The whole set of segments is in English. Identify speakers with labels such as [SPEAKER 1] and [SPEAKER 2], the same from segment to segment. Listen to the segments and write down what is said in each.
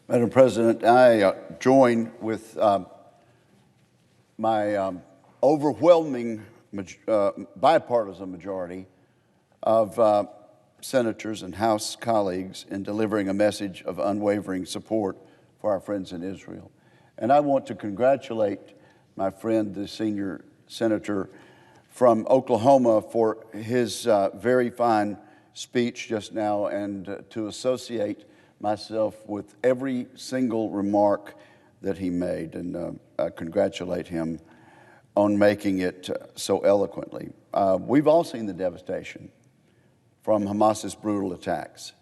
[SPEAKER 1] Madam President, I join with my overwhelming bipartisan majority of senators and House colleagues in delivering a message of unwavering support for our friends in Israel. And I want to congratulate my friend, the senior senator from Oklahoma, for his very fine speech just now, and to associate myself with every single remark that he made, and I congratulate him on making it so eloquently. We've all seen the devastation from Hamas's brutal attacks.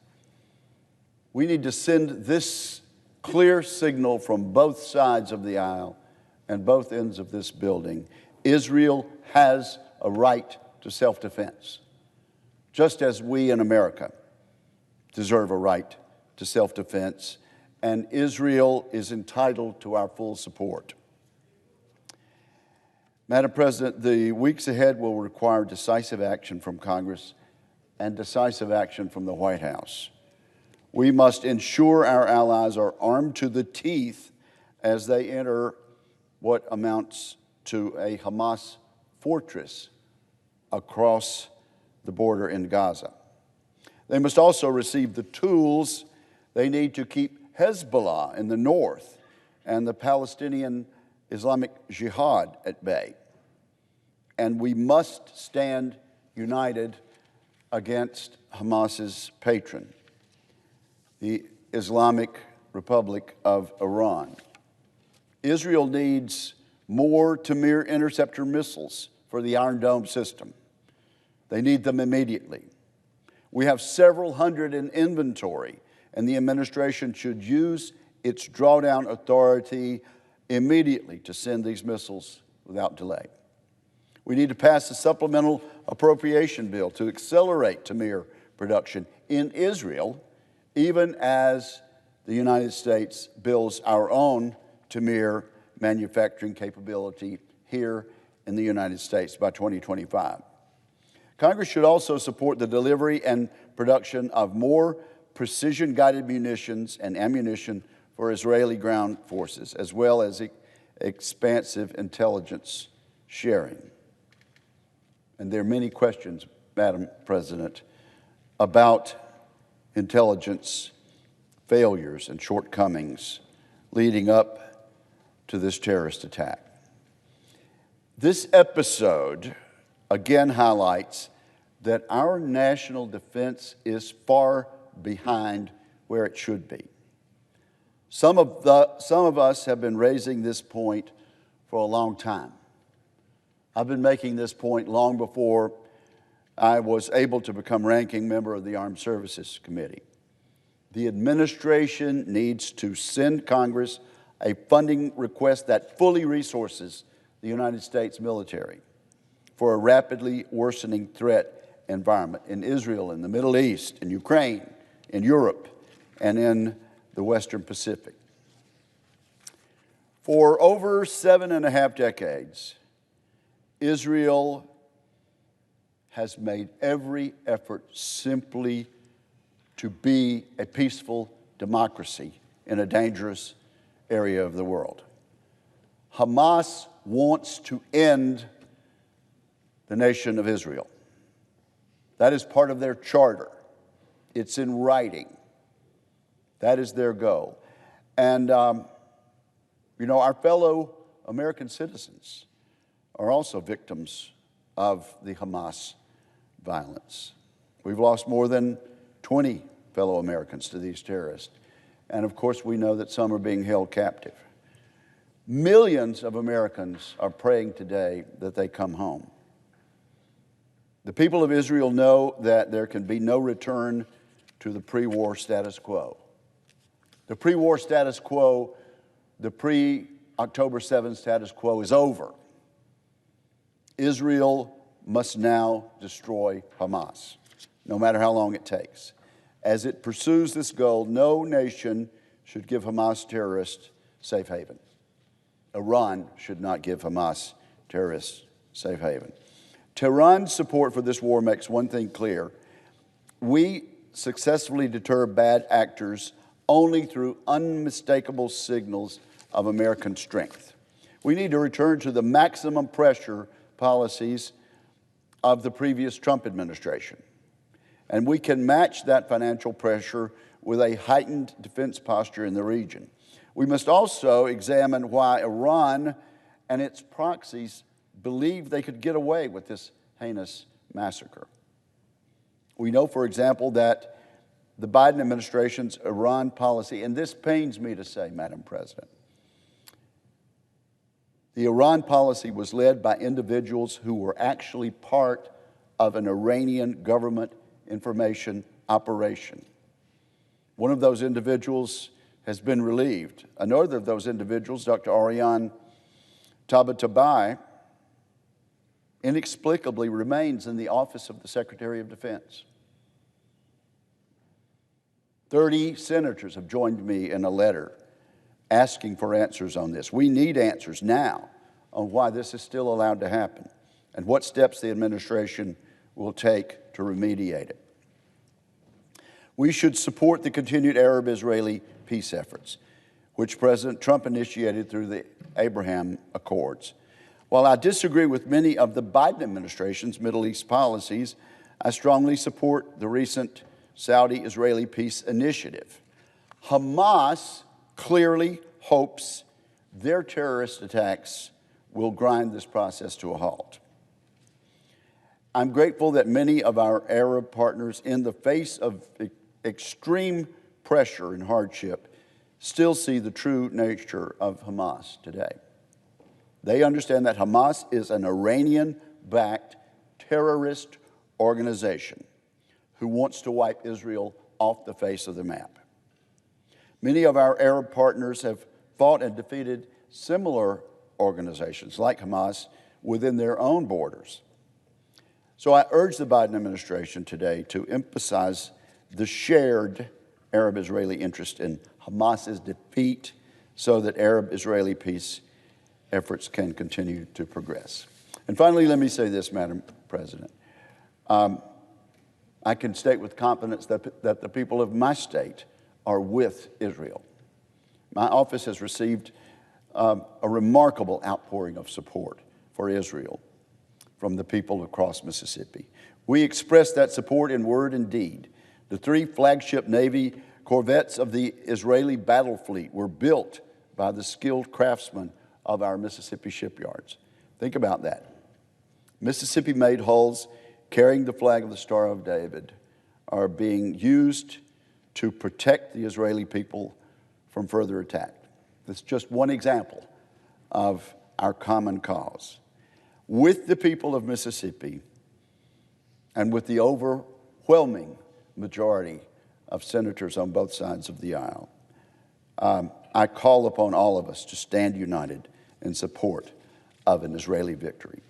[SPEAKER 1] We need to send this clear signal from both sides of the aisle and both ends of this building. Israel has a right to self-defense, just as we in America deserve a right to self-defense, and Israel is entitled to our full support. Madam President, the weeks ahead will require decisive action from Congress and decisive action from the White House. We must ensure our allies are armed to the teeth as they enter what amounts to a Hamas fortress across the border in Gaza. They must also receive the tools they need to keep Hezbollah in the north and the Palestinian Islamic Jihad at bay. And we must stand united against Hamas's patron, the Islamic Republic of Iran. Israel needs more Tamir interceptor missiles for the Iron Dome system. They need them immediately. We have several hundred in inventory, and the administration should use its drawdown authority immediately to send these missiles without delay. We need to pass a supplemental appropriation bill to accelerate Tamir production in Israel, even as the United States builds our own Tamir manufacturing capability here in the United States by 2025. Congress should also support the delivery and production of more precision-guided munitions and ammunition for Israeli ground forces, as well as expansive intelligence sharing. And there are many questions, Madam President, about intelligence failures and shortcomings leading up to this terrorist attack. This episode again highlights that our national defense is far behind where it should be. Some of us have been raising this point for a long time. I've been making this point long before I was able to become ranking member of the Armed Services Committee. The administration needs to send Congress a funding request that fully resources the United States military for a rapidly worsening threat environment in Israel, in the Middle East, in Ukraine, in Europe, and in the Western Pacific. For over 7.5 decades, Israel has made every effort simply to be a peaceful democracy in a dangerous area of the world. Hamas wants to end the nation of Israel. That is part of their charter. It's in writing. That is their goal. And, our fellow American citizens are also victims of the Hamas violence. We've lost more than 20 fellow Americans to these terrorists. And of course, we know that some are being held captive. Millions of Americans are praying today that they come home. The people of Israel know that there can be no return to the pre-war status quo. The pre-war status quo, the pre-October 7th status quo is over. Israel must now destroy Hamas, no matter how long it takes. As it pursues this goal, no nation should give Hamas terrorists safe haven. Iran should not give Hamas terrorists safe haven. Tehran's support for this war makes one thing clear. We successfully deter bad actors only through unmistakable signals of American strength. We need to return to the maximum pressure policies of the previous Trump administration. And we can match that financial pressure with a heightened defense posture in the region. We must also examine why Iran and its proxies believed they could get away with this heinous massacre. We know, for example, that the Biden administration's Iran policy, and this pains me to say, Madam President, the Iran policy was led by individuals who were actually part of an Iranian government information operation. One of those individuals has been relieved. Another of those individuals, Dr. Ariane Tabatabai, inexplicably remains in the office of the Secretary of Defense. 30 senators have joined me in a letter asking for answers on this. We need answers now on why this is still allowed to happen and what steps the administration will take to remediate it. We should support the continued Arab-Israeli peace efforts, which President Trump initiated through the Abraham Accords. While I disagree with many of the Biden administration's Middle East policies, I strongly support the recent Saudi-Israeli peace initiative. Hamas clearly hopes their terrorist attacks will grind this process to a halt. I'm grateful that many of our Arab partners, in the face of extreme pressure and hardship, still see the true nature of Hamas today. They understand that Hamas is an Iranian-backed terrorist organization who wants to wipe Israel off the face of the map. Many of our Arab partners have fought and defeated similar organizations like Hamas within their own borders. So I urge the Biden administration today to emphasize the shared Arab-Israeli interest in Hamas's defeat so that Arab-Israeli peace efforts can continue to progress. And finally, let me say this, Madam President. I can state with confidence that the people of my state are with Israel. My office has received a remarkable outpouring of support for Israel from the people across Mississippi. We express that support in word and deed. The 3 flagship Navy corvettes of the Israeli battle fleet were built by the skilled craftsmen of our Mississippi shipyards. Think about that. Mississippi-made hulls carrying the flag of the Star of David are being used to protect the Israeli people from further attack. That's just one example of our common cause. With the people of Mississippi and with the overwhelming majority of senators on both sides of the aisle, I call upon all of us to stand united in support of an Israeli victory.